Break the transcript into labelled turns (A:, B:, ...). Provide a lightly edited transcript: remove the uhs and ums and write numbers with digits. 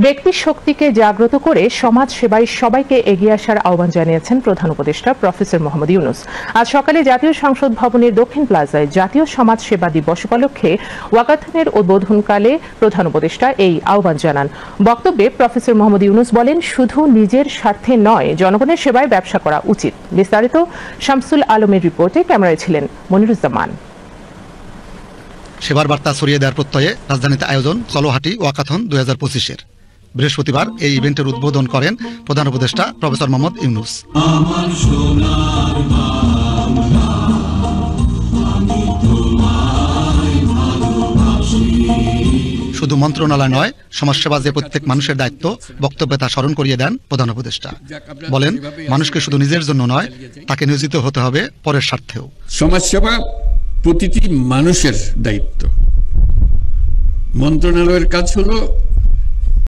A: ব্যক্তি শক্তিকে জাগ্রত করে সমাজ সেবায় সবাইকে এগিয়ে আসার আহ্বান জানিয়েছেন প্রধান উপদেষ্টা প্রফেসর মোহাম্মদ ইউনূস। আজ সকালে জাতীয় সংসদ ভবনের দক্ষিণ প্লাজায় জাতীয় সমাজ সেবা দিবস উপলক্ষে ওয়াকাথনের উদ্বোধনকালে প্রধান উপদেষ্টা এই আহ্বান জানান। বক্তব্যে প্রফেসর মোহাম্মদ ইউনূস বলেন, শুধু নিজের স্বার্থে নয়, জনগণের সেবায় ব্যবসা করা উচিত। বিস্তারিত শামসুল আলমের রিপোর্টে, ক্যামেরায় ছিলেন মনিরুজ্জামান।
B: সেবার বার্তা ছড়িয়ে দেওয়ার প্রত্যয়ে রাজধানীতে আয়োজন চলো হাঁটি ওয়াকাথন 2025-এর। বৃহস্পতিবার এই ইভেন্টের উদ্বোধন করেন প্রধান উপদেষ্টা প্রফেসর মোহাম্মদ ইউনূস। শুধু মন্ত্রণালয় নয়, সমাজসেবা যে প্রত্যেক মানুষের দায়িত্ব, বক্তব্যে তা স্মরণ করিয়ে দেন প্রধান উপদেষ্টা। বলেন, মানুষকে শুধু নিজের জন্য নয়, তাকে নিয়োজিত হতে হবে পরের স্বার্থেও।
C: সমাজসেবা প্রতিটি মানুষের দায়িত্ব। মন্ত্রণালয়ের কাজ হলো